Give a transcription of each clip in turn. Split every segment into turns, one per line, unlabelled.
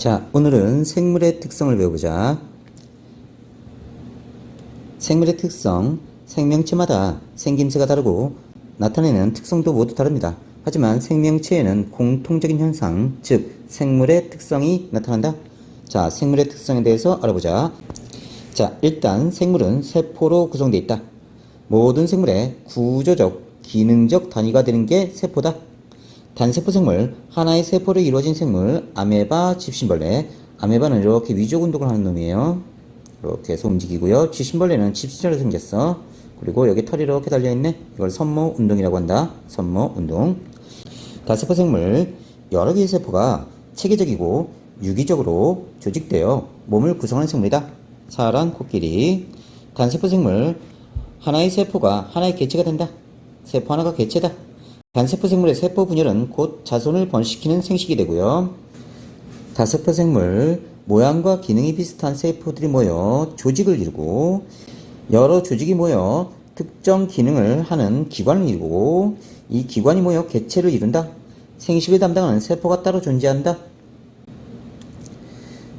자, 오늘은 생물의 특성을 배워보자. 생물의 특성, 생명체마다 생김새가 다르고 나타내는 특성도 모두 다릅니다. 하지만 생명체에는 공통적인 현상, 즉 생물의 특성이 나타난다. 자, 생물의 특성에 대해서 알아보자. 자, 일단 생물은 세포로 구성되어 있다. 모든 생물의 구조적, 기능적 단위가 되는 게 세포다. 단세포 생물, 하나의 세포로 이루어진 생물, 아메바, 집신벌레. 아메바는 이렇게 위족 운동을 하는 놈이에요. 이렇게 해서 움직이고요. 집신벌레는 집신처럼 생겼어. 그리고 여기 털이 이렇게 달려있네. 이걸 선모 운동이라고 한다. 선모 운동. 단세포 생물, 여러 개의 세포가 체계적이고 유기적으로 조직되어 몸을 구성하는 생물이다. 사람, 코끼리. 단세포 생물, 하나의 세포가 하나의 개체가 된다. 세포 하나가 개체다. 단세포 생물의 세포 분열은 곧 자손을 번식시키는 생식이 되고요. 다세포 생물, 모양과 기능이 비슷한 세포들이 모여 조직을 이루고 여러 조직이 모여 특정 기능을 하는 기관을 이루고 이 기관이 모여 개체를 이룬다. 생식을 담당하는 세포가 따로 존재한다.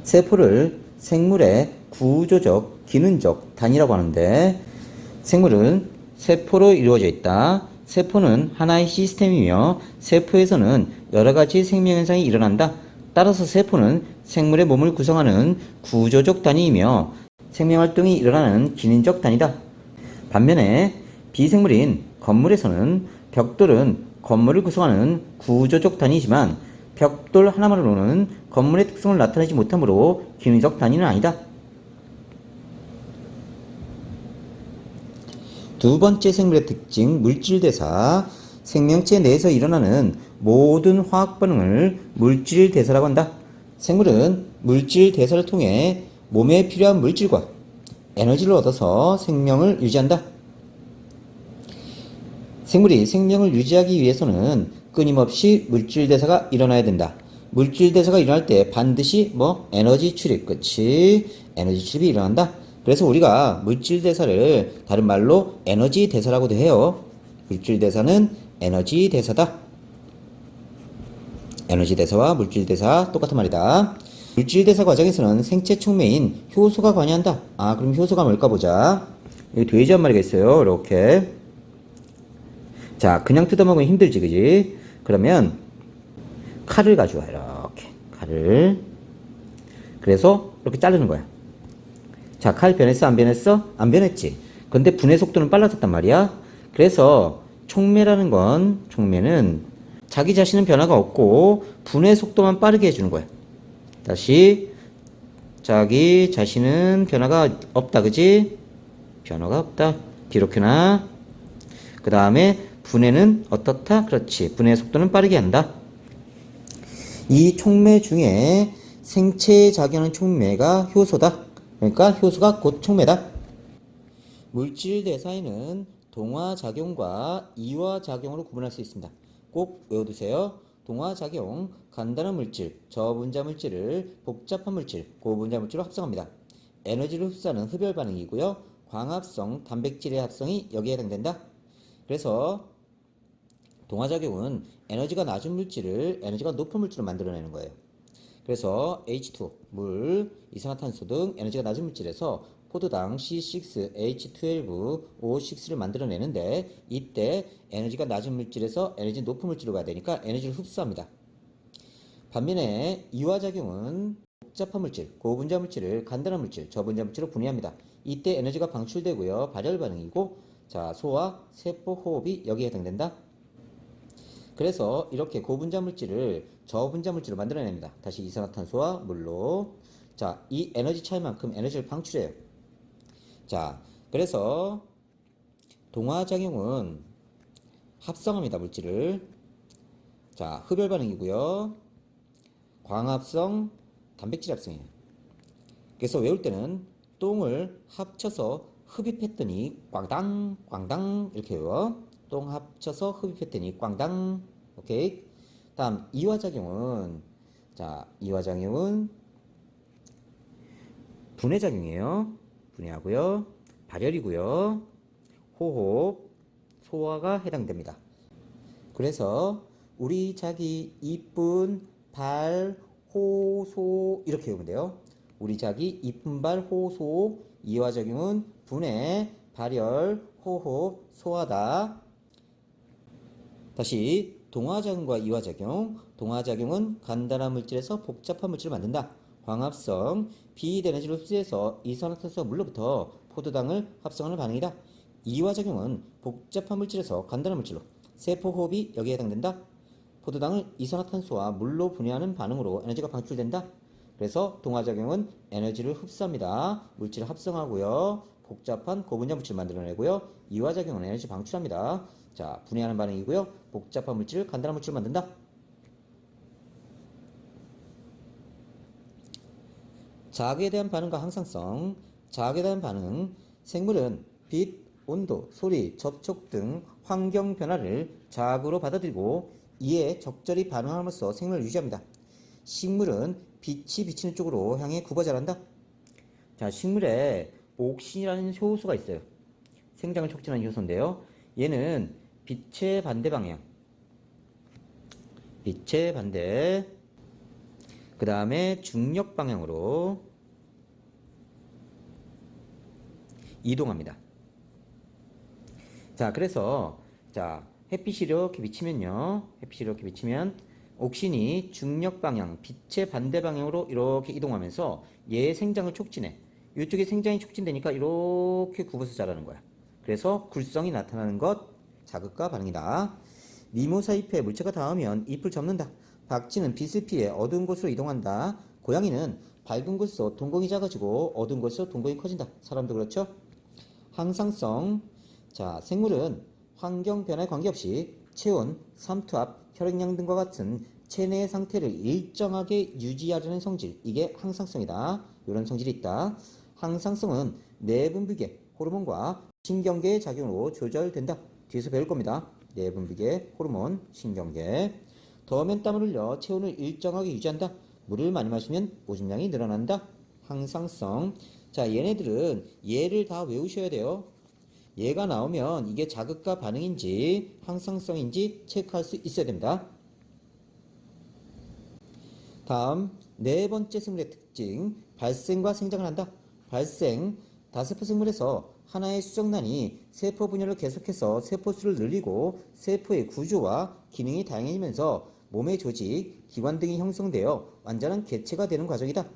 세포를 생물의 구조적, 기능적 단위라고 하는데 생물은 세포로 이루어져 있다. 세포는 하나의 시스템이며 세포에서는 여러가지 생명현상이 일어난다. 따라서 세포는 생물의 몸을 구성하는 구조적 단위이며 생명활동이 일어나는 기능적 단위다. 반면에 비생물인 건물에서는 벽돌은 건물을 구성하는 구조적 단위이지만 벽돌 하나만으로는 건물의 특성을 나타내지 못하므로 기능적 단위는 아니다. 두 번째 생물의 특징, 물질대사. 생명체 내에서 일어나는 모든 화학 반응을 물질대사라고 한다. 생물은 물질대사를 통해 몸에 필요한 물질과 에너지를 얻어서 생명을 유지한다. 생물이 생명을 유지하기 위해서는 끊임없이 물질대사가 일어나야 된다. 물질대사가 일어날 때 반드시 에너지 출입, 그치? 에너지 출입이 일어난다. 그래서 우리가 물질대사를 다른 말로 에너지대사라고도 해요. 물질대사는 에너지대사다. 에너지대사와 물질대사 똑같은 말이다. 물질대사 과정에서는 생체 촉매인 효소가 관여한다. 그럼 효소가 뭘까 보자. 여기 돼지 한 마리가 있어요. 이렇게. 자, 그냥 뜯어먹으면 힘들지, 그지? 그러면 칼을 가져와. 이렇게 칼을. 그래서 이렇게 자르는 거야. 자, 칼 변했어? 안 변했어? 안 변했지. 근데 분해 속도는 빨라졌단 말이야. 그래서 촉매는 자기 자신은 변화가 없고 분해 속도만 빠르게 해주는 거야. 다시 자기 자신은 변화가 없다, 그지? 변화가 없다. 기록해놔. 그 다음에 분해는 어떻다? 그렇지. 분해 속도는 빠르게 한다. 이 촉매 중에 생체에 작용하는 촉매가 효소다. 그러니까 효소가 곧 촉매다. 물질 대사에는 동화작용과 이화작용으로 구분할 수 있습니다. 꼭 외워두세요. 동화작용, 간단한 물질, 저분자 물질을 복잡한 물질, 고분자 물질로 합성합니다. 에너지를 흡수하는 흡열 반응이고요. 광합성, 단백질의 합성이 여기에 해당된다. 그래서 동화작용은 에너지가 낮은 물질을 에너지가 높은 물질로 만들어내는 거예요. 그래서 H2, 물, 이산화탄소 등 에너지가 낮은 물질에서 포도당 C6, H12, O6를 만들어내는데 이때 에너지가 낮은 물질에서 에너지 높은 물질로 가야 되니까 에너지를 흡수합니다. 반면에 이화작용은 복잡한 물질, 고분자 물질을 간단한 물질, 저분자 물질로 분해합니다. 이때 에너지가 방출되고요. 발열 반응이고 자, 소화, 세포 호흡이 여기에 해당된다. 그래서 이렇게 고분자 물질을 저분자 물질로 만들어냅니다. 다시 이산화탄소와 물로. 자, 이 에너지 차이만큼 에너지를 방출해요. 자, 그래서 동화작용은 합성합니다. 물질을. 자, 흡열 반응이고요. 광합성, 단백질 합성이에요. 그래서 외울 때는 똥을 합쳐서 흡입했더니 꽝당 꽝당 이렇게 외워. 똥 합쳐서 흡입했더니 꽝당. 오케이. 다음 이화작용은 이화작용은 분해작용이에요. 분해하고요. 발열이고요. 호흡, 소화가 해당됩니다. 그래서 우리 자기 이쁜 발, 호소 이렇게 외우면 돼요. 우리 자기 이품발 호소 이화작용은 분해 발열 호호 소하다. 다시 동화작용과 이화작용. 동화작용은 간단한 물질에서 복잡한 물질을 만든다. 광합성 비대에너지를 흡수해서 이산화탄소 물로부터 포도당을 합성하는 반응이다. 이화작용은 복잡한 물질에서 간단한 물질로 세포호흡이 여기에 해당된다. 포도당을 이산화탄소와 물로 분해하는 반응으로 에너지가 방출된다. 그래서 동화작용은 에너지를 흡수합니다. 물질을 합성하고요. 복잡한 고분자 물질을 만들어내고요. 이화작용은 에너지 방출합니다. 자, 분해하는 반응이고요. 복잡한 물질을 간단한 물질을 만든다. 자극에 대한 반응과 항상성. 자극에 대한 반응. 생물은 빛, 온도, 소리, 접촉 등 환경 변화를 자극으로 받아들이고 이에 적절히 반응함으로써 생명을 유지합니다. 식물은 빛이 비치는 쪽으로 향해 굽어 자란다. 자, 식물에 옥신이라는 효소가 있어요. 생장을 촉진하는 효소인데요. 얘는 빛의 반대 방향. 빛의 반대. 그 다음에 중력 방향으로 이동합니다. 자, 그래서 자, 햇빛이 이렇게 비치면요. 햇빛이 이렇게 비치면 옥신이 중력 방향, 빛의 반대 방향으로 이렇게 이동하면서 얘의 생장을 촉진해. 이쪽에 생장이 촉진되니까 이렇게 굽어서 자라는 거야. 그래서 굴성이 나타나는 것, 자극과 반응이다. 미모사 잎에 물체가 닿으면 잎을 접는다. 박쥐는 빛을 피해 어두운 곳으로 이동한다. 고양이는 밝은 곳에서 동공이 작아지고 어두운 곳에서 동공이 커진다. 사람도 그렇죠? 항상성. 자, 생물은 환경 변화에 관계없이 체온, 삼투압, 혈액량 등과 같은 체내의 상태를 일정하게 유지하려는 성질, 이게 항상성이다. 이런 성질이 있다. 항상성은 내분비계, 호르몬과 신경계의 작용으로 조절된다. 뒤에서 배울 겁니다. 내분비계, 호르몬, 신경계. 더우면 땀을 흘려 체온을 일정하게 유지한다. 물을 많이 마시면 오줌량이 늘어난다. 항상성. 자, 얘네들은 얘를 다 외우셔야 돼요. 얘가 나오면 이게 자극과 반응인지 항상성인지 체크할 수 있어야 됩니다. 다음 네 번째 생물의 특징, 발생과 생장을 한다. 발생, 다세포 생물에서 하나의 수정란이 세포 분열을 계속해서 세포수를 늘리고 세포의 구조와 기능이 다양해지면서 몸의 조직, 기관 등이 형성되어 완전한 개체가 되는 과정이다.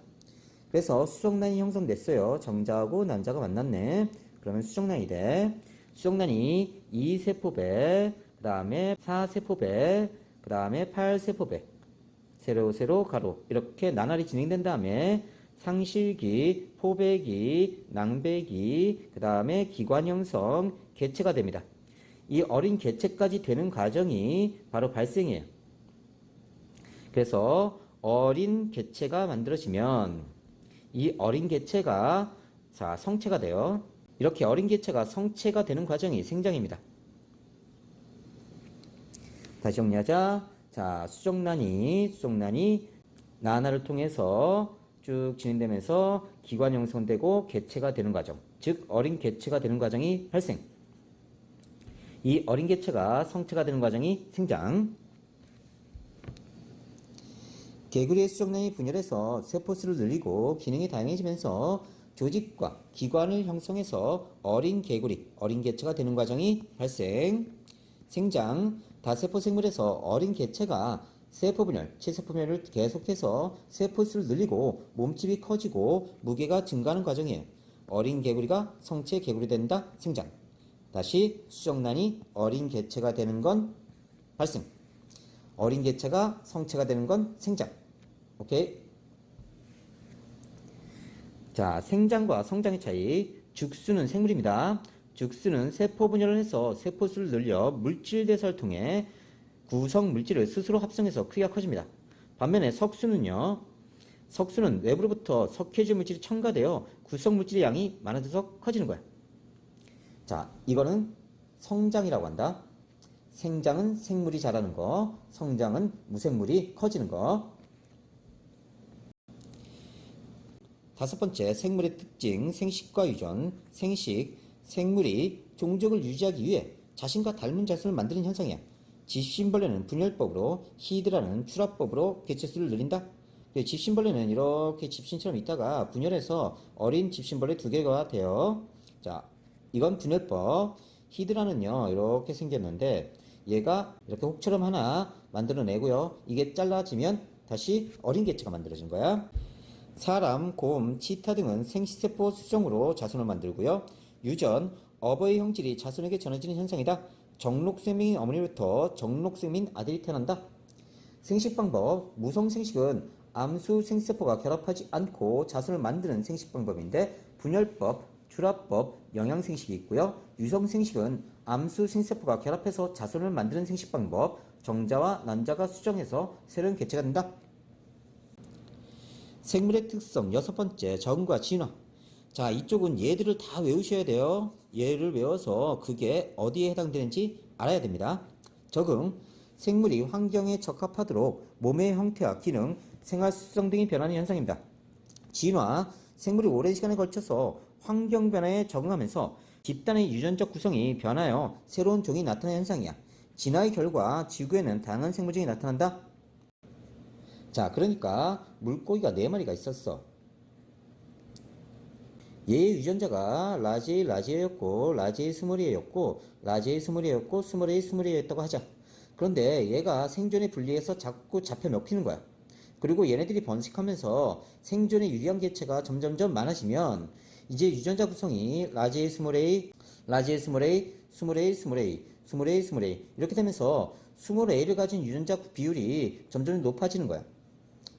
그래서 수정란이 형성됐어요. 정자하고 난자가 만났네. 그러면 수정란이 돼. 수정란이 2세포배, 그 다음에 4세포배, 그 다음에 8세포배, 세로 세로 가로 이렇게 나날이 진행된 다음에 상실기, 포배기, 낭배기, 그 다음에 기관 형성, 개체가 됩니다. 이 어린 개체까지 되는 과정이 바로 발생이에요. 그래서 어린 개체가 만들어지면 이 어린 개체가 자, 성체가 돼요. 이렇게 어린 개체가 성체가 되는 과정이 생장입니다. 다시 정리하자. 자, 수정란이 나날을 통해서 쭉 진행되면서 기관 형성되고 개체가 되는 과정, 즉 어린 개체가 되는 과정이 발생. 이 어린 개체가 성체가 되는 과정이 생장. 개구리의 수정란이 분열해서 세포수를 늘리고 기능이 다양해지면서 조직과 기관을 형성해서 어린 개구리, 어린 개체가 되는 과정이 발생. 생장, 다세포 생물에서 어린 개체가 세포 분열, 체세포 분열을 계속해서 세포수를 늘리고 몸집이 커지고 무게가 증가하는 과정이에요. 어린 개구리가 성체 개구리 된다. 생장. 다시 수정란이 어린 개체가 되는 건 발생. 어린 개체가 성체가 되는 건 생장. 오케이? 자, 생장과 성장의 차이. 죽수는 생물입니다. 죽수는 세포 분열을 해서 세포수를 늘려 물질 대사를 통해 구성 물질을 스스로 합성해서 크기가 커집니다. 반면에 석수는요. 석수는 외부로부터 석회질 물질이 첨가되어 구성 물질의 양이 많아져서 커지는 거야. 자, 이거는 성장이라고 한다. 생장은 생물이 자라는 거, 성장은 무생물이 커지는 거. 다섯 번째, 생물의 특징, 생식과 유전. 생식, 생물이 종족을 유지하기 위해 자신과 닮은 자손을 만드는 현상이야. 집신벌레는 분열법으로, 히드라는 출합법으로 개체수를 늘린다. 집신벌레는 이렇게 집신처럼 있다가 분열해서 어린 집신벌레 두 개가 돼요. 자, 이건 분열법. 히드라는요, 이렇게 생겼는데, 얘가 이렇게 혹처럼 하나 만들어내고요. 이게 잘라지면 다시 어린 개체가 만들어진 거야. 사람, 곰, 치타 등은 생식세포 수정으로 자손을 만들고요. 유전, 어버이 형질이 자손에게 전해지는 현상이다. 정록생명인 어머니로부터 정록생명인 아들이 태어난다. 생식방법, 무성생식은 암수 생식세포가 결합하지 않고 자손을 만드는 생식방법인데 분열법, 출합법, 영양생식이 있고요. 유성생식은 암수 생식세포가 결합해서 자손을 만드는 생식방법, 정자와 난자가 수정해서 새로운 개체가 된다. 생물의 특성 여섯 번째, 적응과 진화. 자, 이쪽은 얘들을 다 외우셔야 돼요. 얘를 외워서 그게 어디에 해당되는지 알아야 됩니다. 적응, 생물이 환경에 적합하도록 몸의 형태와 기능, 생활 습성 등이 변하는 현상입니다. 진화, 생물이 오랜 시간에 걸쳐서 환경 변화에 적응하면서 집단의 유전적 구성이 변하여 새로운 종이 나타나는 현상이야. 진화의 결과 지구에는 다양한 생물종이 나타난다. 자, 그러니까 물고기가 4마리가 있었어. 얘의 유전자가 라지에이 라지에였고, 라지에이 스모리에였고, 라지에이 스모리에였고, 스모레이 스모리에였다고 하자. 그런데 얘가 생존에 불리해서 자꾸 잡혀 먹히는 거야. 그리고 얘네들이 번식하면서 생존에 유리한 개체가 점점점 많아지면 이제 유전자 구성이 라지에이 스모레이, 라지에이 스모레이, 스모레이 스모레이, 스모레이 스모레이 이렇게 되면서 스모레이를 가진 유전자 비율이 점점 높아지는 거야.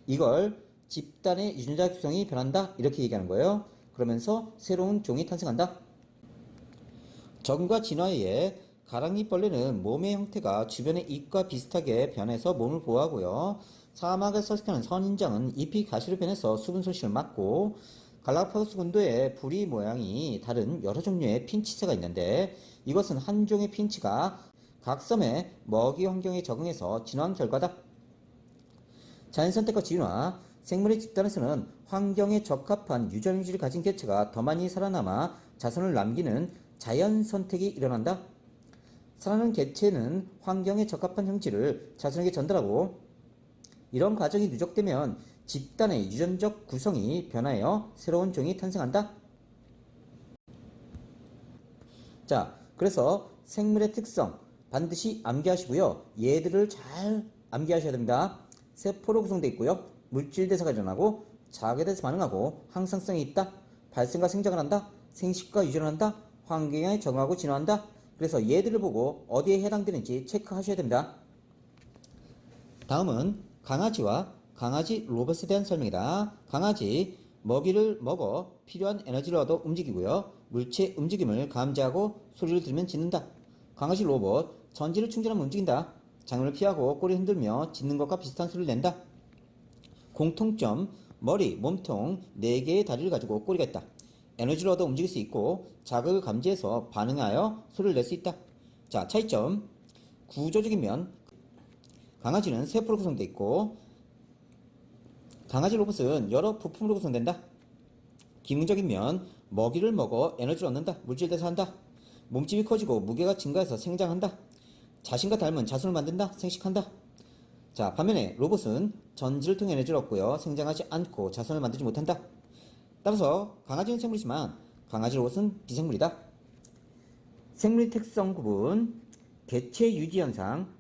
이걸 집단의 유전자 구성이 변한다 이렇게 얘기하는 거예요. 그러면서 새로운 종이 탄생한다. 적응과 진화에 의해 가랑이벌레는 몸의 형태가 주변의 잎과 비슷하게 변해서 몸을 보호하고요. 사막에서 사는 선인장은 잎이 가시로 변해서 수분 손실을 막고, 갈라파고스 군도에 부리 모양이 다른 여러 종류의 핀치새가 있는데 이것은 한 종의 핀치가 각 섬의 먹이 환경에 적응해서 진화한 결과다. 자연선택과 진화, 생물의 집단에서는 환경에 적합한 유전유지를 가진 개체가 더 많이 살아남아 자손을 남기는 자연선택이 일어난다. 살아남은 개체는 환경에 적합한 형질을 자손에게 전달하고, 이런 과정이 누적되면 집단의 유전적 구성이 변하여 새로운 종이 탄생한다. 자, 그래서 생물의 특성 반드시 암기하시고요. 얘들을 잘 암기하셔야 됩니다. 세포로 구성되어 있고요. 물질 대사가 일어나고, 자극에 대해서 반응하고, 항상성이 있다. 발생과 생장을 한다. 생식과 유전을 한다. 환경에 적응하고 진화한다. 그래서 얘들을 보고 어디에 해당되는지 체크하셔야 됩니다. 다음은 강아지와 강아지 로봇에 대한 설명이다. 강아지, 먹이를 먹어 필요한 에너지를 얻어 움직이고요. 물체 움직임을 감지하고 소리를 들으면 짖는다. 강아지 로봇, 전지를 충전하면 움직인다. 장애를 피하고 꼬리 흔들며 짖는 것과 비슷한 소리를 낸다. 공통점, 머리, 몸통, 4개의 다리를 가지고 꼬리가 있다. 에너지를 얻어 움직일 수 있고 자극을 감지해서 반응하여 소리를 낼 수 있다. 자, 차이점, 구조적인 면, 강아지는 세포로 구성되어 있고 강아지 로봇은 여러 부품으로 구성된다. 기능적인 면, 먹이를 먹어 에너지를 얻는다. 물질 대사한다. 몸집이 커지고 무게가 증가해서 생장한다. 자신과 닮은 자손을 만든다. 생식한다. 자, 반면에 로봇은 전지를 통해 에너지를 얻고요. 생장하지 않고 자손을 만들지 못한다. 따라서 강아지는 생물이지만 강아지 로봇은 비생물이다. 생물의 특성 구분, 개체 유지 현상,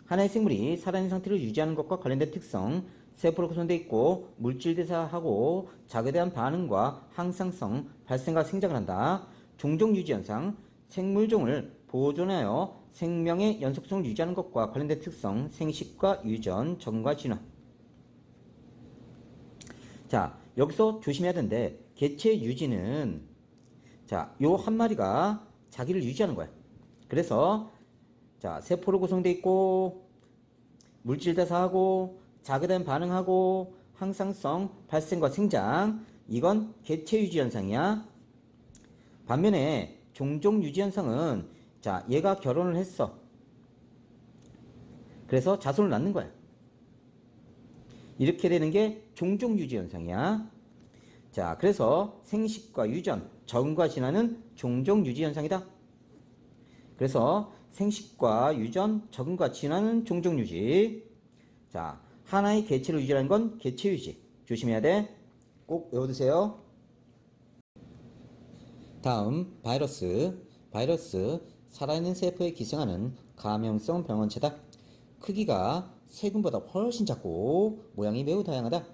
하나의 생물이 살아있는 상태를 유지하는 것과 관련된 특성, 세포로 구성되어 있고 물질 대사하고 자극에 대한 반응과 항상성, 발생과 생장을 한다. 종종 유지 현상, 생물종을 보존하여 생명의 연속성을 유지하는 것과 관련된 특성, 생식과 유전, 적응과 진화. 자, 여기서 조심해야 되는데 개체 유지는 자, 요 한 마리가 자기를 유지하는 거야. 그래서 자, 세포로 구성되어 있고 물질 대사하고 자극에 대한 반응하고 항상성, 발생과 생장, 이건 개체 유지 현상이야. 반면에 종종 유지 현상은 자, 얘가 결혼을 했어. 그래서 자손을 낳는 거야. 이렇게 되는 게 종종 유지 현상이야. 자, 그래서 생식과 유전, 적응과 진화는 종종 유지 현상이다. 그래서 생식과 유전, 적응과 진화는 종종 유지. 자, 하나의 개체를 유지하는 건 개체 유지. 조심해야 돼. 꼭 외워두세요. 다음 바이러스. 바이러스, 살아있는 세포에 기생하는 감염성 병원체다. 크기가 세균보다 훨씬 작고 모양이 매우 다양하다.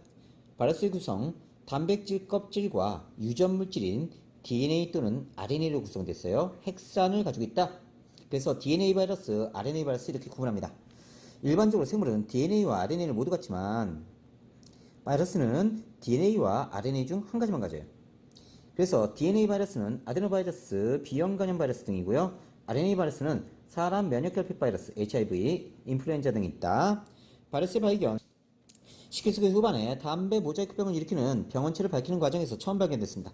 바이러스의 구성, 단백질 껍질과 유전 물질인 DNA 또는 RNA로 구성됐어요. 핵산을 가지고 있다. 그래서 DNA 바이러스, RNA 바이러스 이렇게 구분합니다. 일반적으로 생물은 DNA와 RNA를 모두 갖지만 바이러스는 DNA와 RNA 중 한 가지만 가져요. 그래서 DNA 바이러스는 아데노바이러스, B형 간염 바이러스 등이고요. RNA 바이러스는 사람 면역결핍 바이러스, HIV, 인플루엔자 등이 있다. 바이러스의 발견, 19세기 후반에 담배 모자이크병을 일으키는 병원체를 밝히는 과정에서 처음 발견됐습니다.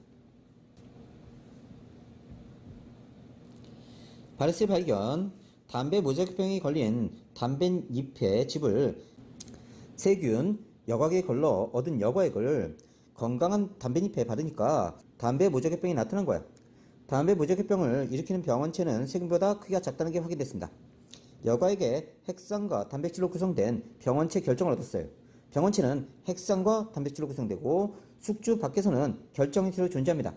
바이러스의 발견, 담배 모자이크병이 걸린 담뱃잎의 즙을 세균, 여과기에 걸러 얻은 여과액을 건강한 담뱃잎에 받으니까 담배 모자이크병이 나타난 거야. 담배 모자이크병을 일으키는 병원체는 세균보다 크기가 작다는 게 확인됐습니다. 여과액의 핵산과 단백질로 구성된 병원체 결정을 얻었어요. 병원체는 핵산과 단백질로 구성되고 숙주 밖에서는 결정 형태로 존재합니다.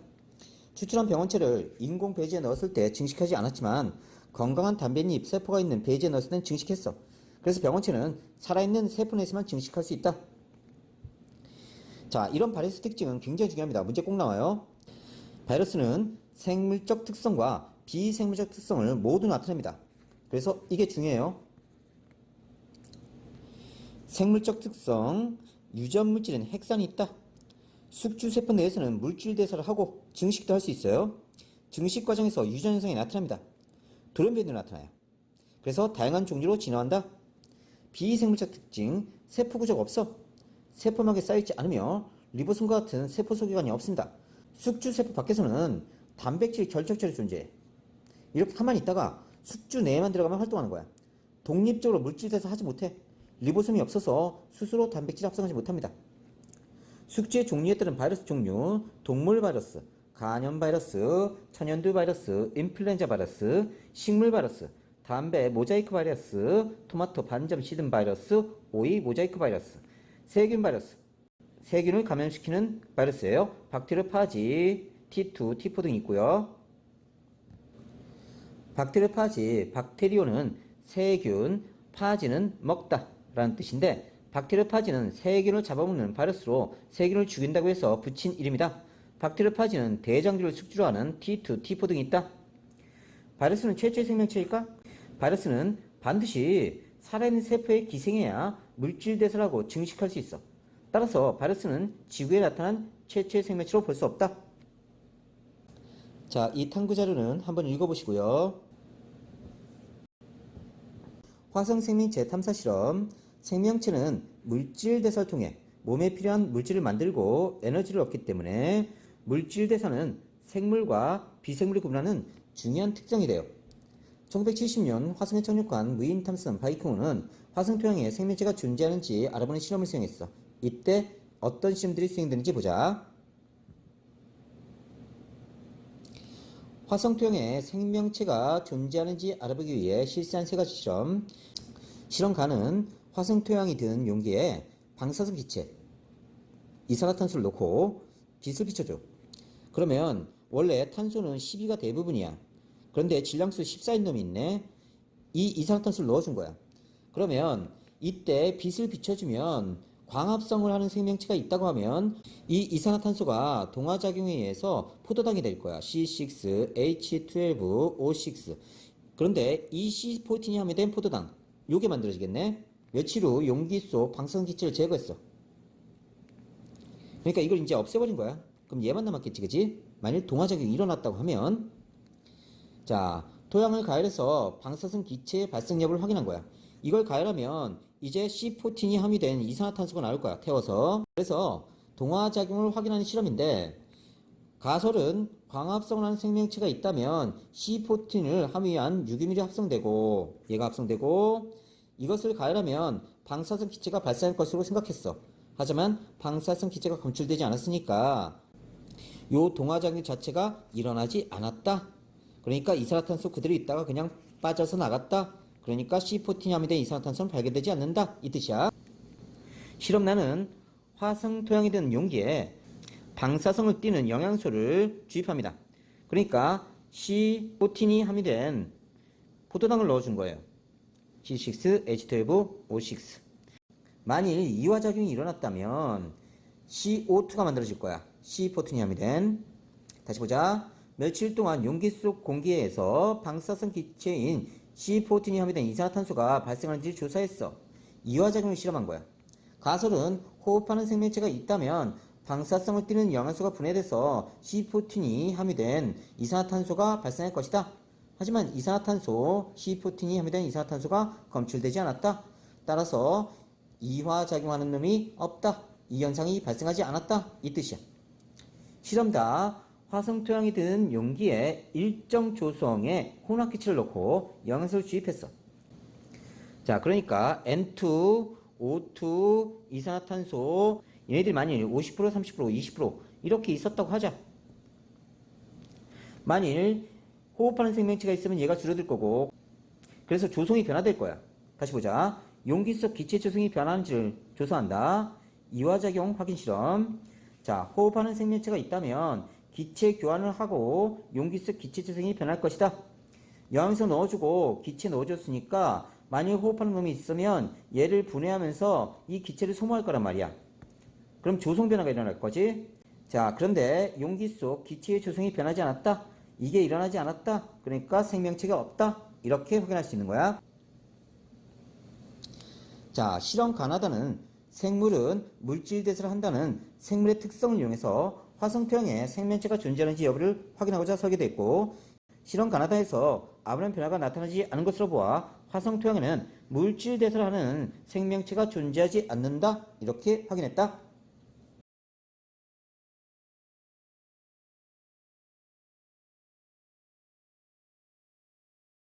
추출한 병원체를 인공 배지에 넣었을 때 증식하지 않았지만 건강한 담뱃잎 세포가 있는 배지에 넣었을 땐 증식했어. 그래서 병원체는 살아있는 세포 내에서만 증식할 수 있다. 자, 이런 바이러스 특징은 굉장히 중요합니다. 문제 꼭 나와요. 바이러스는 생물적 특성과 비생물적 특성을 모두 나타냅니다. 그래서 이게 중요해요. 생물적 특성, 유전 물질엔 핵산이 있다. 숙주세포 내에서는 물질 대사를 하고 증식도 할 수 있어요. 증식 과정에서 유전 현상이 나타납니다. 돌연변이도 나타나요. 그래서 다양한 종류로 진화한다. 비생물적 특징, 세포 구조가 없어. 세포막에 쌓여있지 않으며 리보솜과 같은 세포 소개관이 없습니다. 숙주세포 밖에서는 단백질 결정체로 존재해. 이렇게 가만히 있다가 숙주 내에만 들어가면 활동하는 거야. 독립적으로 물질 대사 하지 못해. 리보솜이 없어서 스스로 단백질 합성하지 못합니다. 숙주의 종류에 따른 바이러스 종류, 동물 바이러스, 간염 바이러스, 천연두 바이러스, 인플루엔자 바이러스, 식물 바이러스, 담배 모자이크 바이러스, 토마토 반점 시든 바이러스, 오이 모자이크 바이러스, 세균 바이러스. 세균을 감염시키는 바이러스예요. 박테리오파지, T2, T4 등이 있고요. 박테리오파지, 박테리오는 세균, 파지는 먹다 라는 뜻인데 박테리오파지는 세균을 잡아먹는 바이러스로 세균을 죽인다고 해서 붙인 이름이다. 박테리오파지는 대장균을 숙주로 하는 T2, T4 등이 있다. 바이러스는 최초의 생명체일까? 바이러스는 반드시 살아있는 세포에 기생해야 물질 대사를 하고 증식할 수 있어. 따라서 바이러스는 지구에 나타난 최초의 생명체로 볼 수 없다. 자, 이 탐구 자료는 한번 읽어보시고요. 화성 생명체 탐사 실험. 생명체는 물질 대사를 통해 몸에 필요한 물질을 만들고 에너지를 얻기 때문에 물질 대사는 생물과 비생물을 구분하는 중요한 특성이 돼요. 1970년 화성에 착륙한 무인 탐사선 바이콩은 화성 토양에 생명체가 존재하는지 알아보는 실험을 수행했어. 이때 어떤 실험들이 수행되는지 보자. 화성 토양에 생명체가 존재하는지 알아보기 위해 실시한 세 가지 실험. 실험가는 화성 토양이 든 용기에 방사성 기체, 이산화탄소를 넣고 빛을 비춰줘. 그러면 원래 탄소는 12가 대부분이야. 그런데 질량수 14인 놈이 있네. 이 이산화탄소를 넣어준 거야. 그러면 이때 빛을 비춰주면 광합성을 하는 생명체가 있다고 하면 이 이산화탄소가 동화작용에 의해서 포도당이 될 거야. C6H12O6. 그런데 이 C14이 함유된 포도당, 요게 만들어지겠네. 며칠 후 용기 속 방사성 기체를 제거했어. 그러니까 이걸 이제 없애버린 거야. 그럼 얘만 남았겠지, 그지? 만일 동화작용이 일어났다고 하면, 자, 토양을 가열해서 방사성 기체의 발생 여부를 확인한 거야. 이걸 가열하면 이제 C14이 함유된 이산화탄소가 나올 거야, 태워서. 그래서 동화작용을 확인하는 실험인데, 가설은 광합성을 하는 생명체가 있다면 C14을 함유한 유기물이 합성되고, 얘가 합성되고, 이것을 가열하면 방사성 기체가 발생할 것으로 생각했어. 하지만 방사성 기체가 검출되지 않았으니까 요 동화작용 자체가 일어나지 않았다. 그러니까 이산화탄소 그대로 있다가 그냥 빠져서 나갔다. 그러니까 C14이 함유된 이산화탄소는 발견되지 않는다. 이 뜻이야. 실험란은 화성 토양이 든 용기에 방사성을 띠는 영양소를 주입합니다. 그러니까 C14이 함유된 포도당을 넣어준 거예요. C6H12O6. 만일 이화작용이 일어났다면 CO2가 만들어질 거야. C14이 함유된. 다시 보자. 며칠 동안 용기 속 공기에서 방사성 기체인 C14이 함유된 이산화탄소가 발생하는지 조사했어. 이화작용을 실험한 거야. 가설은 호흡하는 생명체가 있다면 방사성을 띠는 영양소가 분해돼서 C14이 함유된 이산화탄소가 발생할 것이다. 하지만 이산화탄소, C14이 함유된 이산화탄소가 검출되지 않았다. 따라서 이화작용하는 놈이 없다. 이 현상이 발생하지 않았다. 이 뜻이야. 실험다. 화성 토양이 든 용기에 일정 조성의 혼합기체를 넣고 영양소를 주입했어. 자, 그러니까 N2, O2, 이산화탄소 얘네들이 만일 50%, 30%, 20% 이렇게 있었다고 하자. 만일 호흡하는 생명체가 있으면 얘가 줄어들 거고, 그래서 조성이 변화될 거야. 다시 보자. 용기 속 기체 조성이 변하는지를 조사한다. 이화작용 확인 실험. 자, 호흡하는 생명체가 있다면 기체 교환을 하고 용기 속 기체 조성이 변할 것이다. 영양소 넣어주고 기체 넣어줬으니까 만일 호흡하는 놈이 있으면 얘를 분해하면서 이 기체를 소모할 거란 말이야. 그럼 조성 변화가 일어날 거지. 자, 그런데 용기 속 기체의 조성이 변하지 않았다. 이게 일어나지 않았다. 그러니까 생명체가 없다. 이렇게 확인할 수 있는 거야. 자, 실험 가나다는 생물은 물질 대사를 한다는 생물의 특성을 이용해서 화성 토양에 생명체가 존재하는지 여부를 확인하고자 설계됐고, 실험 가나다에서 아무런 변화가 나타나지 않은 것으로 보아 화성 토양에는 물질 대사를 하는 생명체가 존재하지 않는다. 이렇게 확인했다.